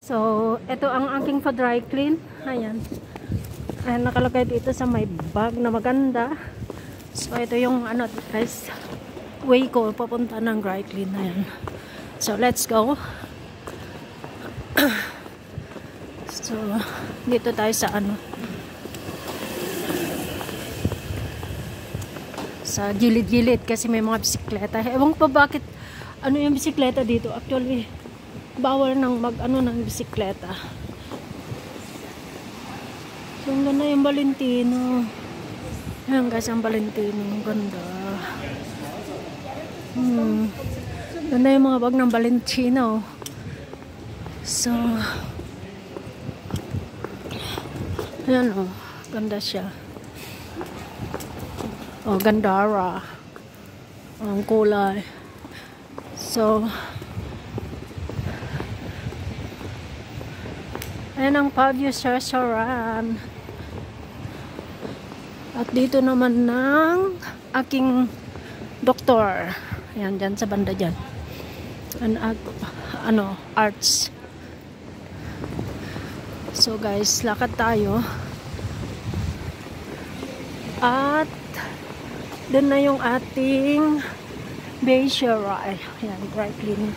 So, ito ang aking pa-dry clean. Ayan. Ayan, nakalagay dito sa may bag na maganda. So, ito yung ano guys, way ko papunta ng dry clean. Ayan. So, let's go. So, dito tayo sa ano, sa gilid-gilid kasi may mga bisikleta. Ewan ko pa bakit ano yung bisikleta dito. Actually, bawal nang mag-ano ng bisikleta. So, ang ganda yung Valentino. Ayan guys, ang Valentino. Ang ganda. Ganda yung mga bag ng Valentino. So, ayan o. Ganda siya. Oh, Gandara. Ang kulay. So, ayan ang Pavius Restaurant. At dito naman ng aking doktor. Ayan, dyan sa banda dyan. Ano, arts. So guys, lakad tayo. At doon na yung ating Bayshore. Ayan, dry cleaning.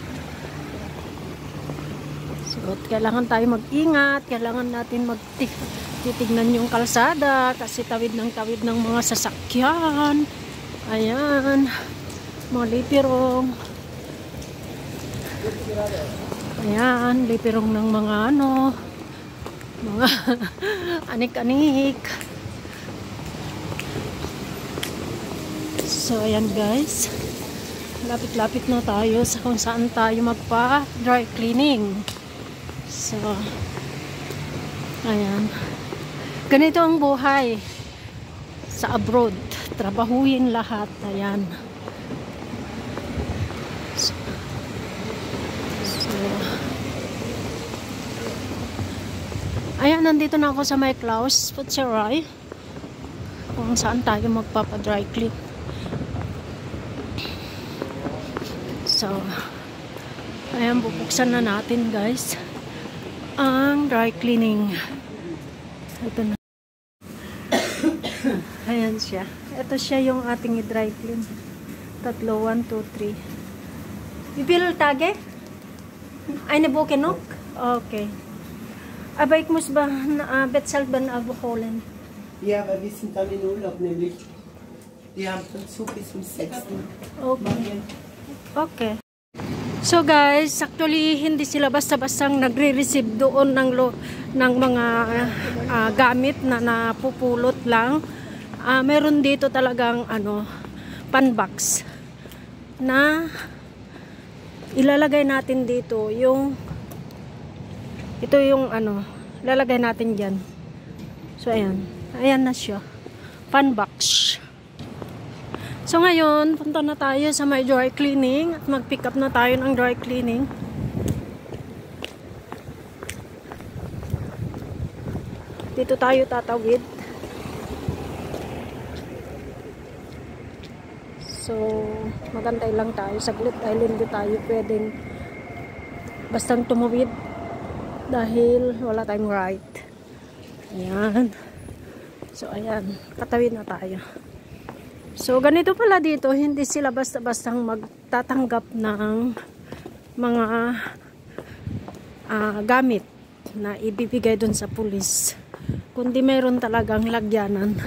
So, kailangan tayo mag-ingat. Kailangan natin titignan yung kalsada kasi tawid ng mga sasakyan. Ayan. Mga lipirong. Ayan, lipirong ng mga ano, mga anik-anik. So, ayan guys. Lapit-lapit na tayo sa kung saan tayo magpa-dry cleaning. So, ayan. Ganito ang buhay sa abroad. Trabahuin lahat. Ayan. So, ayan, nandito na ako sa may Klaus Fitzroy. Kung saan tayo magpapa-dry clean. So, ayan, bubuksan na natin guys ang dry cleaning. Ito na. Ayan siya. Ito siya yung ating dry clean. 3, 1, 2, 3. Ibil tage? Ay nabukinok? Okay. Abaik mus ba na betsal ban abuholen? Ja, aber wir sind dann in Urlaub, nämlich. Wir haben Zug bis zum 6. Okay. Okay. So guys, actually hindi sila basta-bastang nagre-receive doon ng mga gamit na napupulot lang. Meron dito talagang ano, pan-box na ilalagay natin dito yung ito yung ano, lalagay natin diyan. So ayan. Ayan na siya. Pan-box. So ngayon, punta na tayo sa may dry cleaning at mag-pick up na tayo ng dry cleaning. Dito tayo tatawid. So, magantay lang tayo. Saglit dahil hindi tayo pwedeng bastang tumawid dahil wala tayong right. Ayan. So, ayan. Katawid na tayo. So, ganito pala dito, hindi sila basta-bastang magtatanggap ng mga gamit na ibibigay dun sa pulis. Kundi meron talagang lagyanan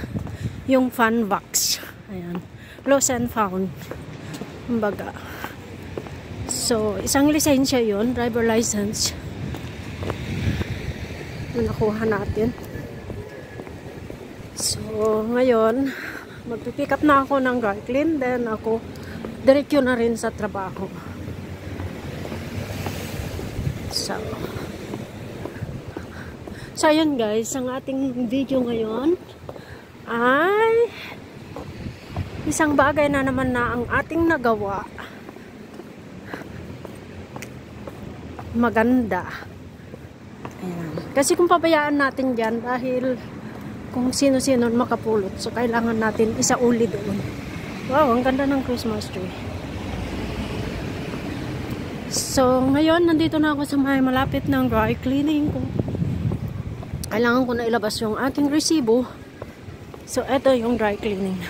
yung fan box. Ayan. Lost and found. Kumbaga. So, isang lisensya yun, driver license. Nakuha natin. So, ngayon, magpipick up na ako ng dry clean, then ako diretso na rin sa trabaho. So ayun guys, ang ating video ngayon ay isang bagay na naman na ang ating nagawa. Maganda. Ayan. Kasi kung pabayaan natin dyan dahil kung sino-sino makapulot. So, kailangan natin isauli doon. Wow, ang ganda ng Christmas tree. So, ngayon, nandito na ako sa may malapit ng dry cleaning ko. Kailangan ko na ilabas yung aking resibo. So, eto yung dry cleaning.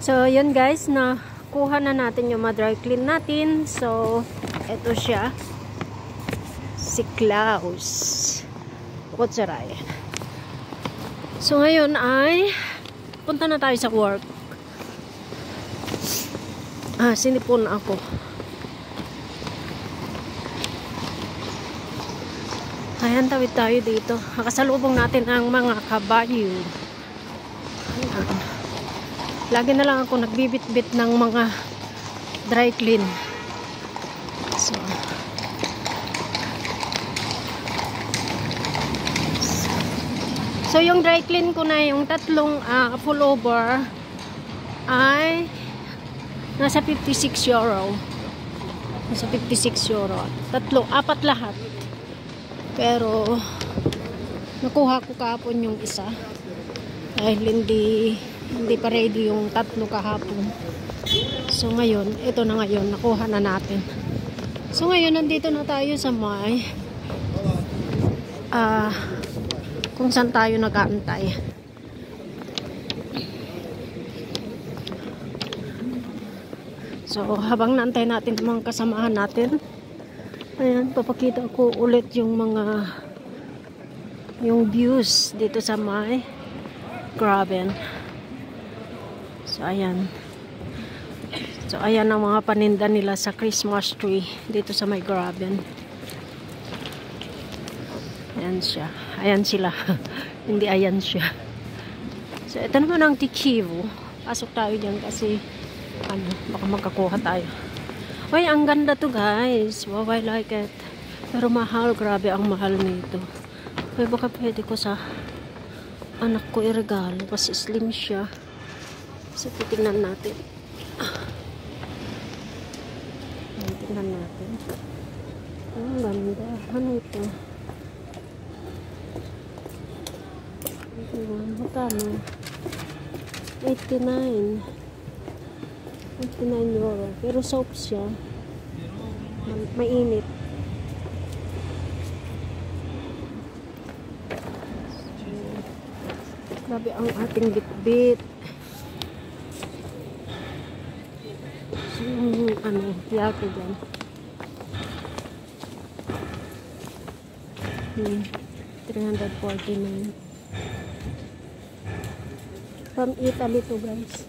So, yun guys, nakuha na natin yung ma-dry clean natin. So, eto siya. Si Klaus. Bukod saray. So, ngayon ay punta na tayo sa work. Sinipon ako. Ayan, tawid tayo dito. Nakasalubong natin ang mga kabayo. Lagi na lang ako nagbibit-bit ng mga dry clean. So yung dry clean ko na yung tatlong pullover ay nasa 56 euro. Nasa 56 euro. Apat lahat. Pero nakuha ko kahapon yung isa. Dahil hindi pa ready yung tatlo kahapon. So ngayon, ito na ngayon, nakuha na natin. So ngayon, nandito na tayo sa may kung saan tayo nag-aantay. So habang naantay natin mga kasamahan natin, ayan, papakita ko ulit yung views dito sa may Graben. So ayan ang mga paninda nila sa Christmas tree dito sa may Graben. Ayan sila. Hindi ayan siya. So ito naman ang Tichivo. Pasok tayo dyan kasi baka magkakuha tayo. Uy, ang ganda to guys. Wow, I like it. Pero mahal, grabe ang mahal nito. Uy, baka pwede ko sa anak ko iregalo kasi slim siya. So titingnan natin. Tingnan natin. Ang ganda. Ano ito? Magkano? 89 euro. Pero soap siya. Mainit. Grabe ang ating bitbit. Yaki dyan. 349. From Italy to guys.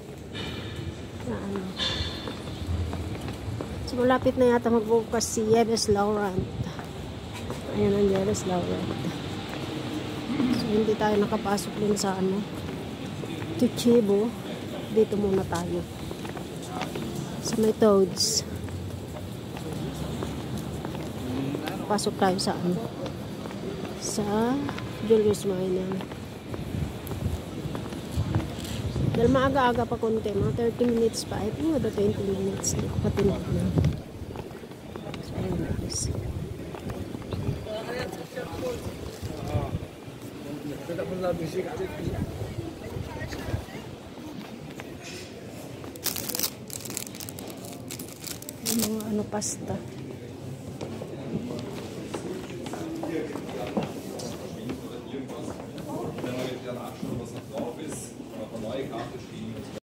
So malapit na yata magbukas si Yves Laurent. Ayan ang Yves Laurent. So hindi tayo nakapasok din sa Tichivo. Dito muna tayo. So may Toads. Pasok tayo sa sa Julius Minor. Dahil maaga-aga pa konti, mga 30 minutes pa. I think mga 20 minutes. Hindi ko pa tinignan. So, ayun guys. Yung mga pasta.